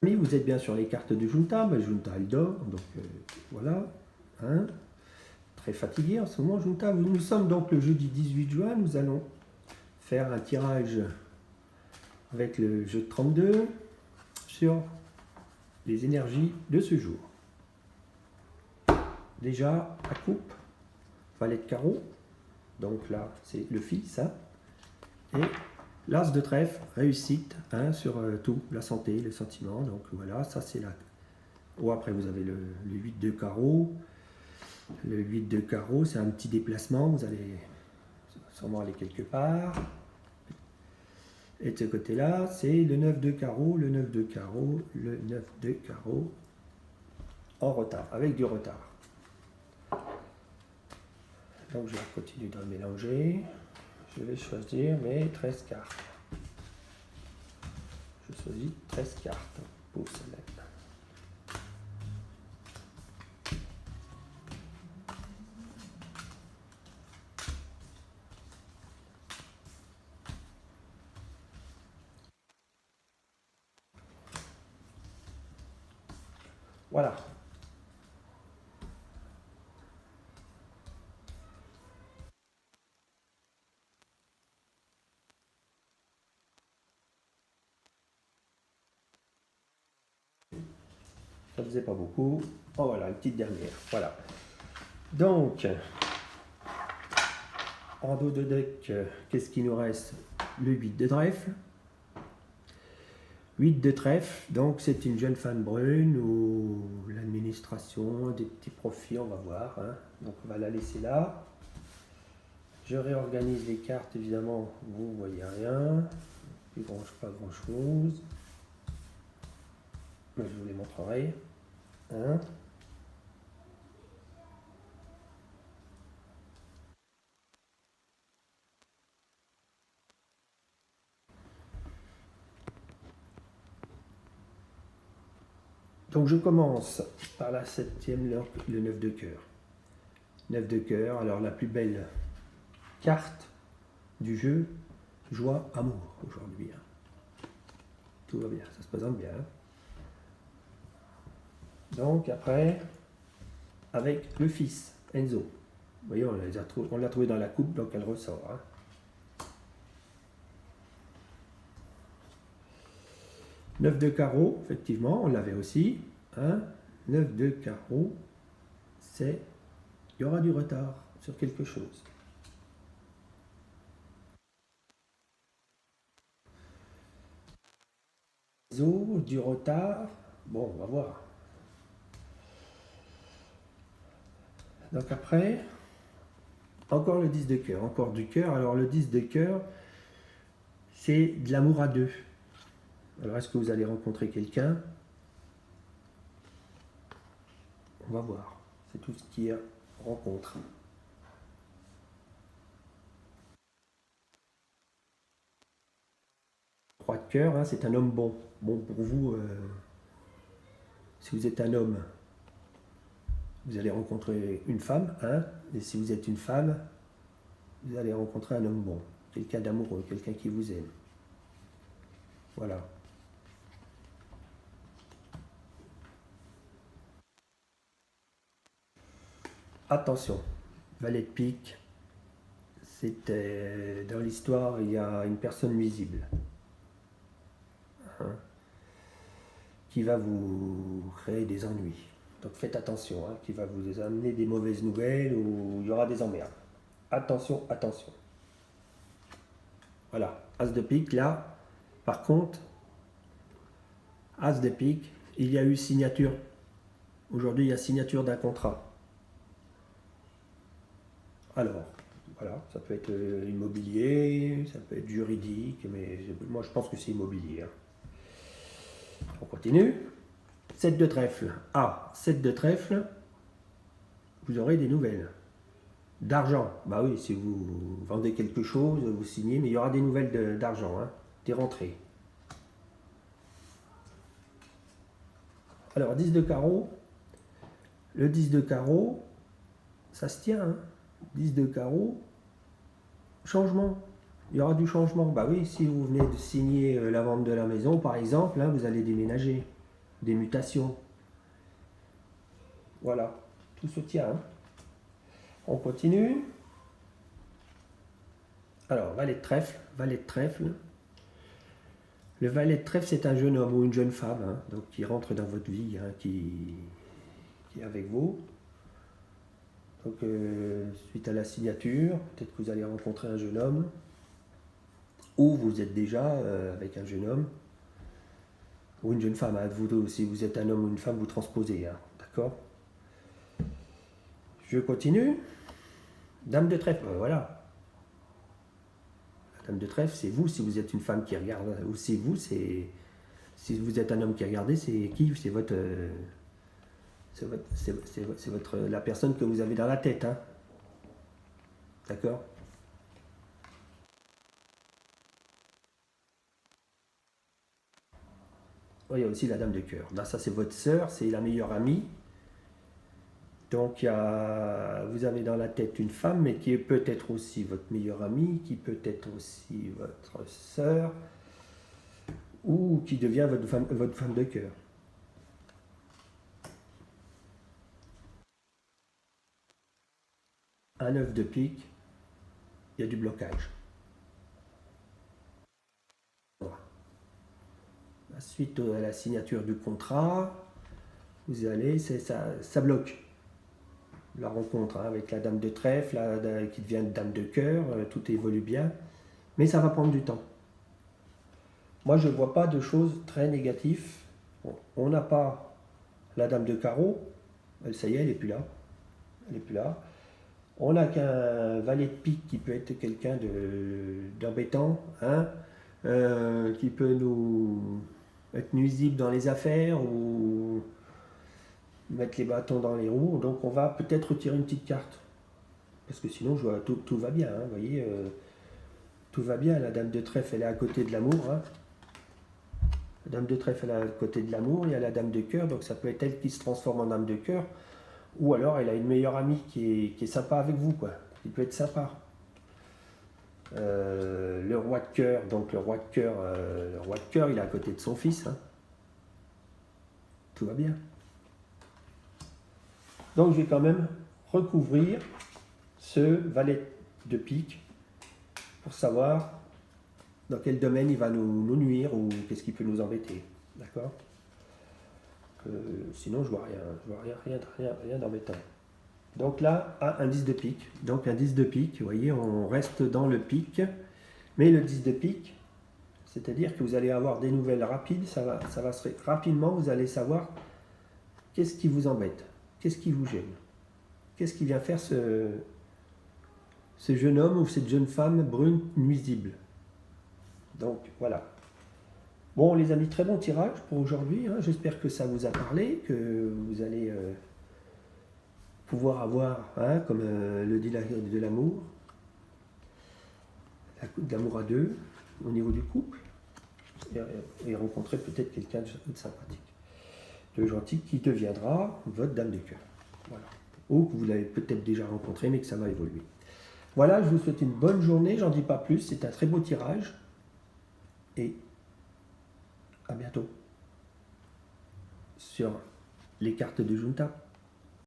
Vous êtes bien sur les cartes de Junta, mais Junta elle dort, donc voilà. Hein. Très fatigué en ce moment, Junta. Nous sommes donc le jeudi 18 juin, nous allons faire un tirage avec le jeu de 32 sur les énergies de ce jour. Déjà, à coupe, valet de carreau, donc là c'est le fils, hein, et l'as de trèfle, réussite, hein, sur tout, la santé, les sentiments, donc voilà, ça c'est là. Ou après vous avez le 8 de carreau. Le 8 de carreau, c'est un petit déplacement, vous allez sûrement aller quelque part. Et de ce côté-là, c'est le 9 de carreau, le 9 de carreau, le 9 de carreau, en retard, avec du retard. Donc je vais continuer de mélanger. Je vais choisir mes 13 cartes. Je choisis 13 cartes pour celle-là. Voilà. Ça faisait pas beaucoup. Oh voilà, une petite dernière. Voilà. Donc, en dos de deck, qu'est-ce qui nous reste? Le 8 de trèfle. 8 de trèfle, donc c'est une jeune femme brune ou l'administration, des petits profits, on va voir. Hein. Donc on va la laisser là. Je réorganise les cartes, évidemment, vous ne voyez rien. Je ne range pas grand chose. Mais je vous les montrerai. Hein. Donc je commence par la 7e, le 9 de cœur. 9 de cœur, alors la plus belle carte du jeu, joie, amour aujourd'hui. Hein. Tout va bien, ça se présente bien. Hein. Donc après, avec le fils, Enzo. Vous voyez, on l'a trouvé dans la coupe, donc elle ressort. Hein. Neuf de carreau, effectivement, on l'avait aussi. Hein. 9 de carreau, c'est... Il y aura du retard sur quelque chose. Enzo, du retard. Bon, on va voir. Donc après, encore le 10 de cœur, encore du cœur. Alors le 10 de cœur, c'est de l'amour à deux. Alors est-ce que vous allez rencontrer quelqu'un? On va voir. C'est tout ce qui est rencontre. 3 de cœur, hein, c'est un homme bon. Bon pour vous, si vous êtes un homme, vous allez rencontrer une femme. Hein, et si vous êtes une femme, vous allez rencontrer un homme bon. Quelqu'un d'amoureux, quelqu'un qui vous aime. Voilà. Attention, valet de pique, c'était dans l'histoire, il y a une personne nuisible hein, qui va vous créer des ennuis. Donc faites attention, hein, qui va vous amener des mauvaises nouvelles ou il y aura des emmerdes. Attention, attention. Voilà, as de pique là. Par contre, as de pique, il y a eu signature. Aujourd'hui, il y a signature d'un contrat. Alors, voilà, ça peut être immobilier, ça peut être juridique, mais moi je pense que c'est immobilier. Hein. On continue. 7 de trèfle. Ah, 7 de trèfle, vous aurez des nouvelles. D'argent, bah oui, si vous vendez quelque chose, vous signez, mais il y aura des nouvelles d'argent, hein, des rentrées. Alors, 10 de carreau, le 10 de carreau, ça se tient, hein. 10 de carreau, changement. Il y aura du changement. Bah oui, si vous venez de signer la vente de la maison, par exemple, là, vous allez déménager. des mutations. Voilà, tout se tient. Hein. On continue. Alors, valet de trèfle, valet de trèfle. Le valet de trèfle, c'est un jeune homme ou une jeune femme, hein, donc qui rentre dans votre vie, hein, qui est avec vous. Donc, suite à la signature, peut-être que vous allez rencontrer un jeune homme, ou vous êtes déjà avec un jeune homme, ou une jeune femme. Hein, vous, si vous êtes un homme ou une femme, vous transposez, hein, d'accord? Je continue. Dame de trèfle, voilà. La dame de trèfle, c'est vous, si vous êtes une femme qui regarde, ou c'est vous, c'est... Si vous êtes un homme qui regardez, c'est qui? C'est votre... c'est votre, la personne que vous avez dans la tête, hein. D'accord? Oh, il y a aussi la dame de cœur. Là, ça, c'est votre sœur, c'est la meilleure amie. Donc, vous avez dans la tête une femme, mais qui est peut-être aussi votre meilleure amie, qui peut être aussi votre sœur, ou qui devient votre femme de cœur. Un œuf de pique, il y a du blocage. Voilà. Suite à la signature du contrat, vous allez, ça bloque. La rencontre, hein, avec la dame de trèfle, qui devient dame de cœur, tout évolue bien, mais ça va prendre du temps. Moi, je ne vois pas de choses très négatives. Bon, on n'a pas la dame de carreau, ça y est, elle n'est plus là. Elle est plus là. On n'a qu'un valet de pique qui peut être quelqu'un d'embêtant, hein, qui peut nous être nuisible dans les affaires ou mettre les bâtons dans les roues. Donc on va peut-être retirer une petite carte. Parce que sinon, tout va bien. Hein, vous voyez, tout va bien. La dame de trèfle, elle est à côté de l'amour. Hein. La dame de trèfle, elle est à côté de l'amour. Il y a la dame de cœur. Donc ça peut être elle qui se transforme en dame de cœur. Ou alors elle a une meilleure amie qui est sympa avec vous, quoi. Qui peut être sympa. Le roi de cœur, donc le roi de cœur, il est à côté de son fils. Hein. Tout va bien. Donc je vais quand même recouvrir ce valet de pique pour savoir dans quel domaine il va nous nuire ou qu'est-ce qui peut nous embêter. D'accord? Sinon je vois rien d'embêtant. Donc là, un 10 de pique. Donc un 10 de pique, vous voyez, on reste dans le pique. Mais le 10 de pique, c'est-à-dire que vous allez avoir des nouvelles rapides, ça va rapidement, vous allez savoir qu'est-ce qui vous embête, qu'est-ce qui vous gêne, qu'est-ce qui vient faire ce jeune homme ou cette jeune femme brune nuisible. Donc voilà. Bon les amis, très bon tirage pour aujourd'hui. Hein. J'espère que ça vous a parlé, que vous allez pouvoir avoir, hein, comme le dit de l'amour, de l'amour à deux au niveau du couple, et rencontrer peut-être quelqu'un de sympathique, de gentil, qui deviendra votre dame de cœur. Voilà. Ou que vous l'avez peut-être déjà rencontré, mais que ça va évoluer. Voilà, je vous souhaite une bonne journée, j'en dis pas plus, c'est un très beau tirage, et à bientôt sur les cartes de Junta.